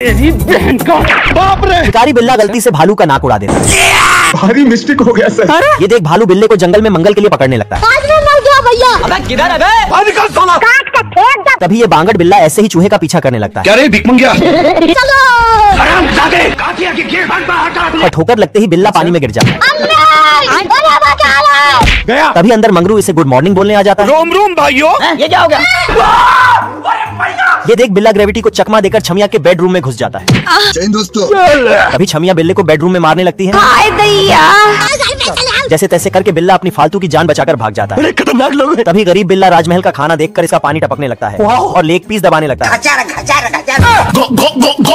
तेरी बहन का बाप रे। शिकारी बिल्ला गलती से भालू का नाक उड़ा देता है। भारी मिस्टेक हो गया सर। ये देख भालू बिल्ले को जंगल में मंगल के लिए पकड़ने लगता है। अबे किधर है बे? निकल साला। तभी ये बांगड़ बिल्ला ऐसे ही चूहे का पीछा करने लगता है। क्या रे भिख मंगिया? और ठोकर लगते ही बिल्ला पानी में गिर जाता है। गया। तभी अंदर मंगरू इसे गुड मॉर्निंग बोलने आ जाता है। रोम रोम भाइयों। ये क्या हो गया? ये देख बिल्ला ग्रेविटी को चकमा देकर छमिया के बेडरूम में घुस जाता है। जय दोस्तों। तभी छमिया बिल्ले को बेडरूम में मारने लगती है। जैसे तैसे करके बिल्ला अपनी फालतू की जान बचाकर भाग जाता है। खतरनाक लोग। तभी गरीब बिल्ला राजमहल का खाना देखकर इसका पानी टपकने लगता है और लेग पीस दबाने लगता है।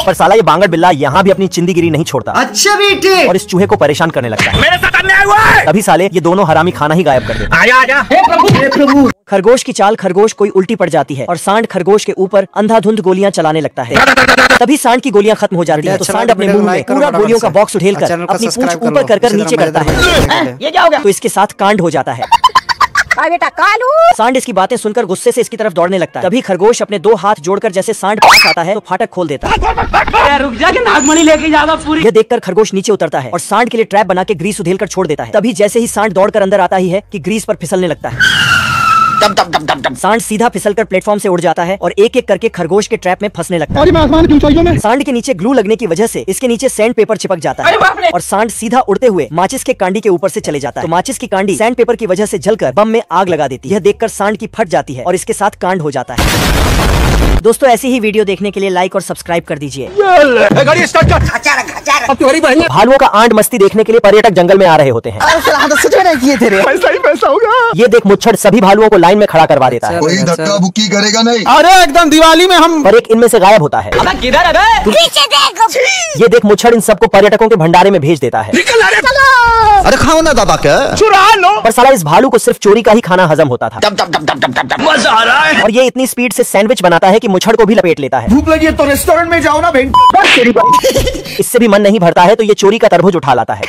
पर साला ये बांगड़ बिल्ला यहाँ भी अपनी चिंदीगिरी नहीं छोड़ता। अच्छा बेटे। और इस चूहे को परेशान करने लगता है। मेरे साथ अन्याय हुआ है। तभी साले ये दोनों हरामी खाना ही गायब कर देते हैं। आजा आजा। हे प्रभु। खरगोश की चाल खरगोश कोई उल्टी पड़ जाती है और सांड खरगोश के ऊपर अंधाधुंध गोलियां चलाने लगता है। तभी सांड की गोलियां खत्म हो जाती है तो सांड अपने मुंह में पूरा गोलियों का बॉक्स उठेलकर अपनी पूंछ ऊपर कर नीचे करता है। ये क्या हो गया? तो इसके साथ कांड हो जाता है। बेटा कालू। सांड इसकी बातें सुनकर गुस्से से इसकी तरफ दौड़ने लगता है। तभी खरगोश अपने दो हाथ जोड़कर जैसे सांड पास आता है तो फाटक खोल देता है। रुक जा के नागमणि लेके जाना पूरी। यह देखकर खरगोश नीचे उतरता है और सांड के लिए ट्रैप बना के ग्रीस उधेलकर छोड़ देता है। तभी जैसे ही सांड दौड़कर अंदर आता ही है कि ग्रीस पर फिसलने लगता है। सांड सीधा फिसलकर प्लेटफॉर्म से उड़ जाता है और एक एक करके खरगोश के ट्रैप में फंसने लगता है। सांड के नीचे ग्लू लगने की वजह से इसके नीचे सैंड पेपर चिपक जाता है और सांड सीधा उड़ते हुए माचिस के कांडी के ऊपर से चले जाता है। तो माचिस की कांडी सैंड पेपर की वजह से जलकर बम में आग लगा देती है। यह देखकर सांड की फट जाती है और इसके साथ कांड हो जाता है। दोस्तों ऐसी ही वीडियो देखने के लिए लाइक और सब्सक्राइब कर दीजिए। गाड़ी स्टार्ट कर। भालुओं का आंट मस्ती देखने के लिए पर्यटक जंगल में आ रहे होते हैं। पैसा ही पैसा होगा। ये देख मुच्छड़ सभी भालुओं को लाइन में खड़ा करवा देता है। कोई धक्का बुक्की करेगा नहीं। अरे एकदम दिवाली में हम। पर एक इनमें से गायब होता है। अबे किधर है बे? ये देख मुच्छड़ इन सबको पर्यटकों के भंडारे में भेज देता है। अरे खाओ ना दादा क्या? चुरा लो। पर साला इस भालू को सिर्फ चोरी का ही खाना हजम होता था। मजा आ रहा है। और ये इतनी स्पीड से सैंडविच बनाता है कि मुच्छड़ को भी लपेट लेता है। भूख लगी है तो रेस्टोरेंट में जाओ ना भाई। इससे भी मन नहीं भरता है तो ये चोरी का तरबूज उठा लाता है।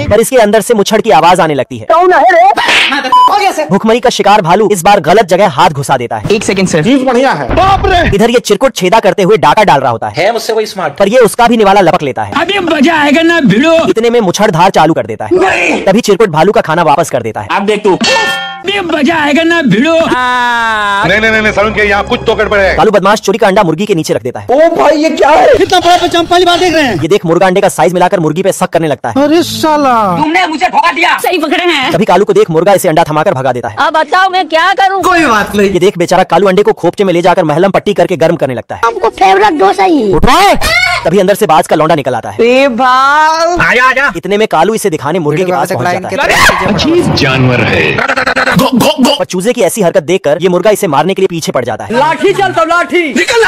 पर इसके अंदर से मुच्छड़ की आवाज आने लगती है। भुखमरी का शिकार भालू इस बार गलत जगह हाथ घुसा देता है। 1 सेकंड सर। चीज बढ़िया है। बाप रे। इधर ये चिरकुट छेदा करते हुए डाका डाल रहा होता है मुझसे कोई स्मार्ट। पर ये उसका भी निवाला लपक लेता है। अभी मजा आएगा ना भिड़ो। इतने में मुच्छड़ धार चालू कर देता है। तभी चिरकुट भालू का खाना वापस कर देता है। अब देख तू। अभी मजा आएगा ना भिड़ो। नहीं सारुण के यहाँ कुछ तो गड़बड़ है। भालू बदमाश चोरी का अंडा मुर्गी के नीचे रख देता है। ओ भाई ये क्या है? कितना बड़ा पहली बार देख रहे हैं। ये देख मुर्गा अंडे का साइज मिलाकर मुर्गी पे शक करने लगता है। अरे साला। तुमने मुझे ठोका दिया। सही पकड़े हैं। तभी कालू को देख मुर्गा इसे अंडा थमाकर भगा देता है। अब बताओ मैं क्या करूं? कोई बात नहीं। ये देख बेचारा कालू अंडे को खोपचे में ले जाकर महलम पट्टी करके गर्म करने लगता है। हमको फेवरेट डोसा ही। उठ रहा है। तभी अंदर से बाज का लौंडा निकल आता है। आजा आजा। इतने में कालू इसे दिखाने मुर्गे के पास पहुंच जाता है। जानवर है। पर चूजे की ऐसी हरकत देखकर ये मुर्गा इसे मारने के लिए पीछे पड़ जाता है। लाठी चलता लाठी। निकल।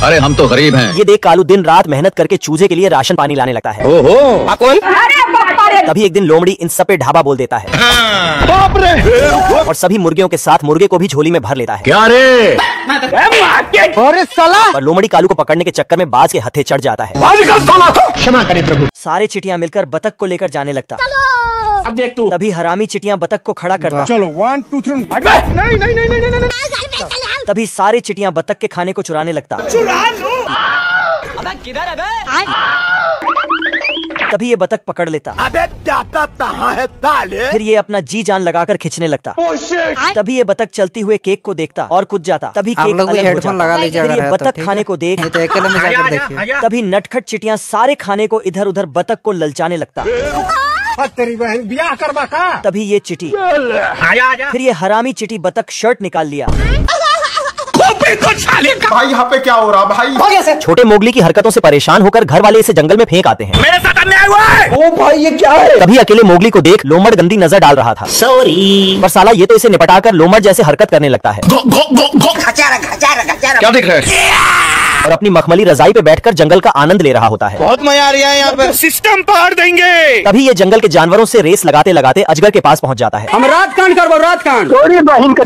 अरे हम तो गरीब हैं। ये देख कालू दिन रात मेहनत करके चूजे के लिए राशन पानी लाने लगता है। ओहो। तभी एक दिन लोमड़ी इन सब पे ढाबा बोल देता है बाप रे। और सभी मुर्गियों के साथ मुर्गे को भी झोली में भर लेता है। क्या रे? अरे साला। पर लोमड़ी कालू को पकड़ने के चक्कर में बाज के हथे चढ़ जाता है। क्षमा करें प्रभु। सारे चिटियां मिलकर बतख को लेकर जाने लगता। अब देख तू। तभी हरामी चिटियां बतख को खड़ा करता। चलो 1 2 3। नहीं। तभी सारे चिटियां बतख के खाने को चुराने लगता। अबे किधर है बे? तभी ये बतख पकड़ लेता। अबे कहाँ है ताले? फिर ये अपना जी जान लगाकर खींचने लगता। तभी ये बतख चलती हुए केक को देखता और कूद जाता। तभी आप केक लोग भी अलग हो हेडफोन जाता। लगा लीजिए फिर अगर ये है तो बतख ठीक खाने है। को देख नहीं तो अकेले में जाकर देखिए। तभी नटखट चिटियां सारे खाने को इधर उधर बतख को ललचाने लगता। तेरी बहन ब्याह करवा का। तभी ये चिटी आजा। फिर ये हरामी चिटी बतख शर्ट निकाल लिया। भाई यहाँ पे क्या हो रहा भाई? छोटे मोगली की हरकतों से परेशान होकर घर वाले इसे जंगल में फेंक आते हैं। मेरे साथ अन्याय हुआ है। ओ भाई ये क्या है? तभी अकेले मोगली को देख लोमड़ गंदी नजर डाल रहा था। सॉरी। पर साला ये तो इसे निपटाकर लोमड़ जैसे हरकत करने लगता है। क्या दिख रहा है? और अपनी मखमली रजाई पे बैठकर जंगल का आनंद ले रहा होता है। बहुत मजा आ रहा है यहाँ पे। सिस्टम पार देंगे। तभी ये जंगल के जानवरों से रेस लगाते लगाते अजगर के पास पहुंच जाता है। हम रात कांड करबो रात कांड।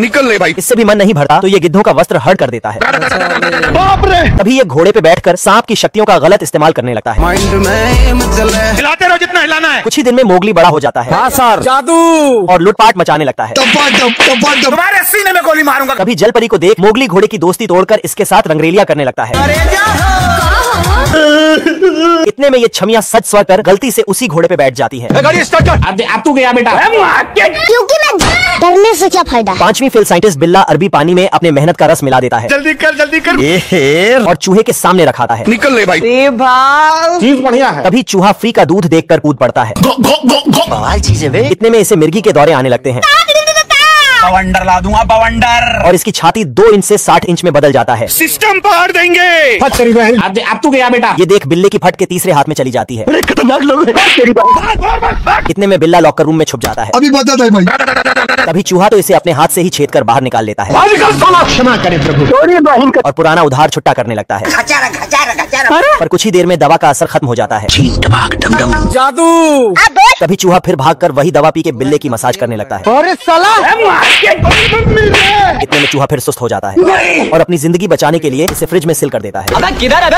निकल ले भाई। इससे भी मन नहीं भरता तो ये गिद्धों का वस्त्र हड़ कर देता है। बाप रे। तभी ये घोड़े पे बैठकर सांप की शक्तियों का गलत इस्तेमाल करने लगता है। हिलाते रहो जितना हिलाना है। कुछ ही दिन में मोगली बड़ा हो जाता है। हाँ सर, जादू। और लूटपाट मचाने लगता है। तुम्हारे सीने में गोली मारूंगा। कभी जल परी को देख मोगली घोड़े की दोस्ती तोड़कर इसके साथ रंगरेलिया करने लगता है। इतने में ये छमिया सच स्वर कर गलती से उसी घोड़े पे बैठ जाती है। गाड़ी स्टार्ट कर। अब तू गया बेटा। क्योंकि मैं डरने से क्या फायदा। 5वीं फेल साइंटिस्ट बिल्ला अरबी पानी में अपने मेहनत का रस मिला देता है जल्दी कर जल्दी कर। और चूहे के सामने रखाता है। निकल ले भाई। चीज बढ़िया है। तभी चूहा फ्री का दूध देखकर कूद पड़ता है। बवाल चीज है वे। इतने में इसे मिर्गी के दौरे आने लगते हैं बवंडर ला दूंगा बवंडर। और इसकी छाती 2 इंच से 60 इंच में बदल जाता है। सिस्टम पार देंगे। अब तू गया बेटा। ये देख बिल्ले की फट के तीसरे हाथ में चली जाती है। खतरनाक लोग हैं। इतने में बिल्ला लॉकर रूम में छुप जाता है। अभी बता दे भाई। तभी चूहा तो इसे अपने हाथ से ही छेद कर बाहर निकाल लेता है क्षमा करे प्रभु। और पुराना उधार छुट्टा करने लगता है। पर कुछ ही देर में दवा का असर खत्म हो जाता है। जादू। तभी चूहा फिर भागकर वही दवा पी के बिल्ले की मसाज करने लगता है। अरे साला। इतने में चूहा फिर सुस्त हो जाता है और अपनी जिंदगी बचाने के लिए इसे फ्रिज में सील कर देता है। अबे किधर है बे?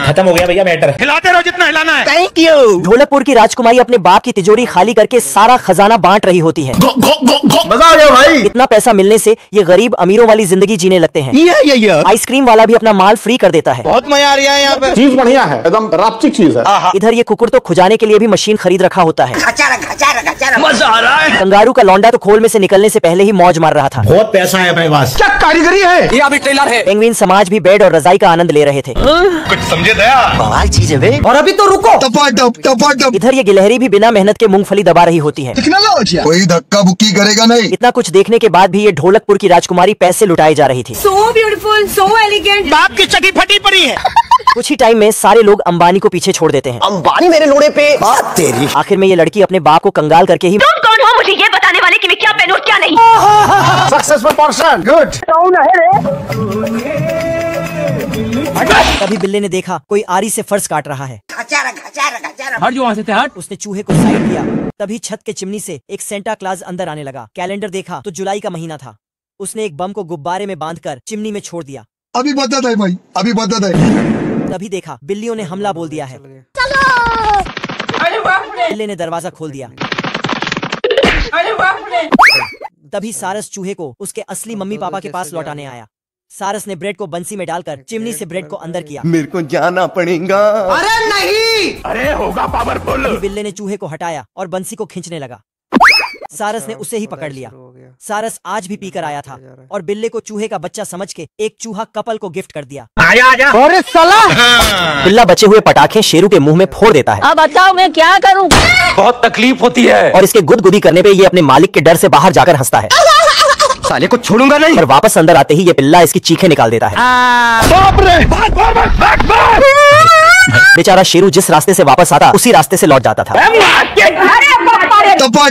खत्म हो गया भैया मैटर। हिलाते रहो जितना हिलाना है। Thank you. ढोलकपुर की राजकुमारी अपने बाप की तिजोरी खाली करके सारा खजाना बांट रही होती है। मजा आ गया भाई। इतना पैसा मिलने से ये गरीब अमीरों वाली जिंदगी जीने लगते हैं। ये आइसक्रीम वाला भी अपना माल फ्री कर देता है। बहुत मजा आ रहा है यहाँ पे। चीज बढ़िया है, एकदम रापचिक चीज है। इधर ये कुकुर तो खुजाने के लिए भी मशीन खरीद रखा होता है। मजा आ रहा है। कंगारू का लौंडा तो खोल में से निकलने से पहले ही मौज मार रहा था। बहुत पैसा है अपने पास। क्या कारीगरी है? ये अभी ट्रेलर है। पेंगुइन समाज भी बेड और रजाई का आनंद ले रहे थे। कुछ समझे दया? बवाल चीज है वे। और अभी तो रुको। टपाटप। इधर ये गिलहरी भी बिना मेहनत के मूंगफली दबा रही होती है। कोई धक्का बुक्की करेगा नहीं। इतना कुछ देखने के बाद भी ये ढोलकपुर की राजकुमारी पैसे लुटाई जा रही थी। So beautiful, so elegant. बाप की चकी फटी पड़ी है। कुछ ही टाइम में सारे लोग अंबानी को पीछे छोड़ देते हैं। अंबानी मेरे लोड़े पे। बात तेरी। आखिर में ये लड़की अपने बाप को कंगाल करके ही तुम कौन हो मुझे ये बताने वाले कि मैं क्या पहनूं और क्या नहीं। Successful person. गुड। तभी बिल्ले ने देखा कोई आरी से फर्श काट रहा है। हट जो वहाँ से हट। उसने चूहे को साइड किया। तभी छत के चिमनी से एक सेंटा क्लॉज अंदर आने लगा। कैलेंडर देखा तो जुलाई का महीना था। उसने एक बम को गुब्बारे में बांधकर चिमनी में छोड़ दिया। अभी बता दे भाई। अभी बता दे। तभी देखा बिल्लियों ने हमला बोल दिया है। बिल्ले ने दरवाजा खोल दिया। तभी सारस चूहे को उसके असली मम्मी पापा के पास लौटाने आया। सारस ने ब्रेड को बंसी में डालकर चिमनी से ब्रेड को अंदर किया। मेरे को जाना पड़ेगा। अरे नहीं। अरे होगा पावरफुल। तभी बिल्ले ने चूहे को हटाया और बंसी को खींचने लगा। सारस ने उसे ही पकड़ लिया। सारस आज भी पीकर आया था और बिल्ले को चूहे का बच्चा समझ के एक चूहा कपल को गिफ्ट कर दिया। आजा आजा। अरे साला। बिल्ला बचे हुए पटाखे शेरू के मुंह में फोड़ देता है। अब बताओ मैं क्या करूं। बहुत तकलीफ होती है। और इसके गुदगुदी करने पे ये अपने मालिक के डर से बाहर जाकर हंसता है। साले को छोड़ूंगा नहीं। और वापस अंदर आते ही ये पिल्ला इसकी चीखें निकाल देता है। बाप रे। भाग। बेचारा शेरू जिस रास्ते से वापस आता उसी रास्ते से लौट जाता था।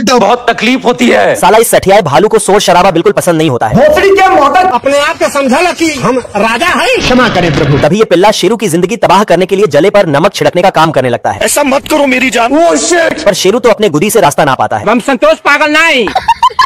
बहुत तकलीफ होती है। साला इस सठियाए भालू को शोर शराबा बिल्कुल पसंद नहीं होता है। भोसड़ी के मोटर अपने आप को समझा कि हम राजा हैं। क्षमा करें प्रभु। तभी ये पिल्ला शेरू की जिंदगी तबाह करने के लिए जले पर नमक छिड़कने का काम करने लगता है। ऐसा मत करो मेरी जान। पर शेरू तो अपने गुदी से रास्ता ना पाता है। हम संतोष पागल नहीं।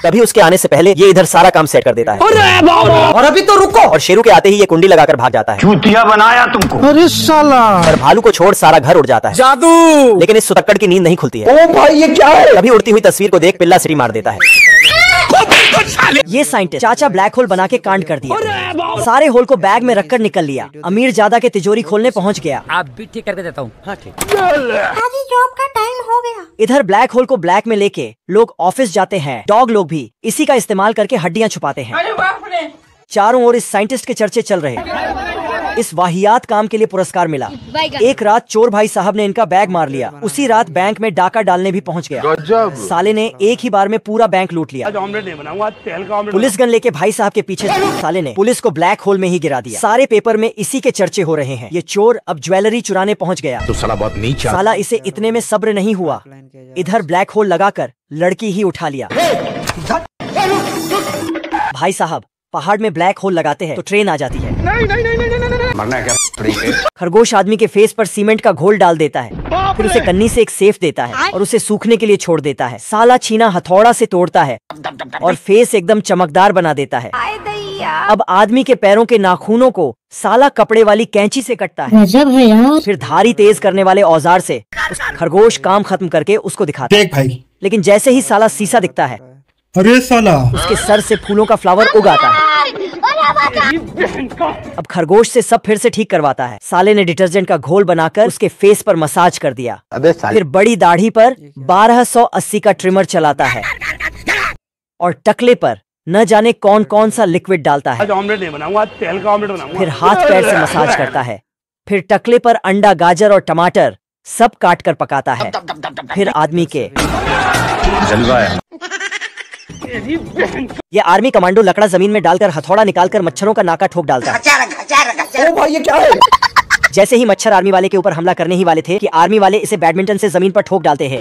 तभी उसके आने से पहले ये इधर सारा काम सेट कर देता है। और अभी तो रुको। और शेरू के आते ही ये कुंडी लगाकर भाग जाता है। चूतिया बनाया तुमको। अरे साला। और भालू को छोड़ सारा घर उड़ जाता है। जादू। लेकिन इस सुतक्कड़ की नींद नहीं खुलती है। ओ भाई ये क्या है। तभी उड़ती हुई तस्वीर को देख पिल्ला सिटी मार देता है। ये साइंटिस्ट चाचा ब्लैक होल बना के कांड कर दिया। सारे होल को बैग में रखकर निकल लिया। अमीर ज्यादा के तिजोरी खोलने पहुंच गया। आप भी ठीक करके देता हूँ। हाँ ठीक। आज जॉब का टाइम हो गया। इधर ब्लैक होल को ब्लैक में लेके लोग ऑफिस जाते हैं। डॉग लोग भी इसी का इस्तेमाल करके हड्डियां छुपाते हैं। चारों ओर इस साइंटिस्ट के चर्चे चल रहे। इस वाहियात काम के लिए पुरस्कार मिला। एक रात चोर भाई साहब ने इनका बैग मार लिया। उसी रात बैंक में डाका डालने भी पहुंच गया। साले ने एक ही बार में पूरा बैंक लूट लिया। पुलिस गन लेके भाई साहब के पीछे साले ने पुलिस को ब्लैक होल में ही गिरा दिया। सारे पेपर में इसी के चर्चे हो रहे हैं। ये चोर अब ज्वेलरी चुराने पहुंच गया। तो साला बहुत नीच। साला इसे इतने में सब्र नहीं हुआ। इधर ब्लैक होल लगाकर लड़की ही उठा लिया। भाई साहब पहाड़ में ब्लैक होल लगाते हैं तो ट्रेन आ जाती है। मरना क्या खरगोश आदमी के फेस पर सीमेंट का घोल डाल देता है, फिर उसे कन्नी से एक सेफ देता है और उसे सूखने के लिए छोड़ देता है। साला छीना हथौड़ा से तोड़ता है और फेस एकदम चमकदार बना देता है। अब आदमी के पैरों के नाखूनों को साला कपड़े वाली कैंची से कटता है, फिर धारी तेज करने वाले औजार से खरगोश काम खत्म करके उसको दिखाता है। देख भाई, लेकिन जैसे ही साला शीशा दिखता है, अरे साला, उसके सर से फूलों का फ्लावर उग आता है। अब खरगोश से सब फिर से ठीक करवाता है। साले ने डिटर्जेंट का घोल बनाकर उसके फेस पर मसाज कर दिया। फिर बड़ी दाढ़ी पर 1280 का ट्रिमर चलाता है और टकले पर न जाने कौन कौन सा लिक्विड डालता है। ऑमलेट नहीं बनाऊंगा, तेल का ऑमलेट बनाऊंगा। फिर हाथ पैर से मसाज करता है। फिर टकले पर अंडा, गाजर और टमाटर सब काट कर पकाता है। फिर आदमी के ये आर्मी कमांडो लकड़ा जमीन में डालकर हथौड़ा निकालकर मच्छरों का नाका ठोक डालता है। ओ भाई ये क्या है? जैसे ही मच्छर आर्मी वाले के ऊपर हमला करने ही वाले थे कि आर्मी वाले इसे बैडमिंटन से जमीन पर ठोक डालते हैं।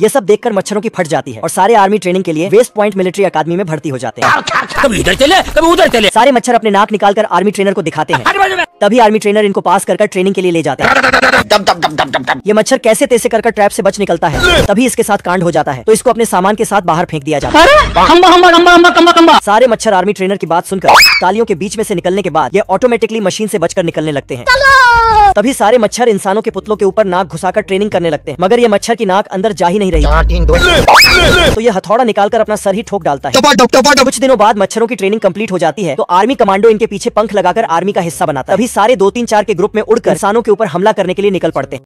ये सब देखकर मच्छरों की फट जाती है और सारे आर्मी ट्रेनिंग के लिए वेस्ट पॉइंट मिलिट्री अकादमी में भर्ती हो जाते हैं। कभी इधर चले कभी उधर चले। सारे मच्छर अपने नाक निकालकर आर्मी ट्रेनर को दिखाते हैं। तभी आर्मी ट्रेनर इनको पास कर ट्रेनिंग के लिए ले जाते हैं। ये मच्छर कैसे तैसे कर ट्रैप से बच निकलता है। तभी इसके साथ कांड हो जाता है तो इसको अपने सामान के साथ बाहर फेंक दिया जाता है। सारे मच्छर आर्मी ट्रेनर की बात सुनकर तालियों के बीच में से निकलने के बाद ये ऑटोमेटिकली मशीन से बचकर निकलने लगते हैं। तभी सारे मच्छर इंसानों के पुतलों के ऊपर नाक घुसाकर ट्रेनिंग करने लगते हैं, मगर ये मच्छर की नाक अंदर जा ही नहीं रही। तो ये हथौड़ा निकालकर अपना सर ही ठोक डालता है। कुछ दिनों बाद मच्छरों की ट्रेनिंग कंप्लीट हो जाती है तो आर्मी कमांडो इनके पीछे पंख लगाकर आर्मी का हिस्सा बनाता है। तभी सारे 2-3-4 के ग्रुप में उड़कर इंसानों के ऊपर हमला करने के लिए निकल पड़ते हैं।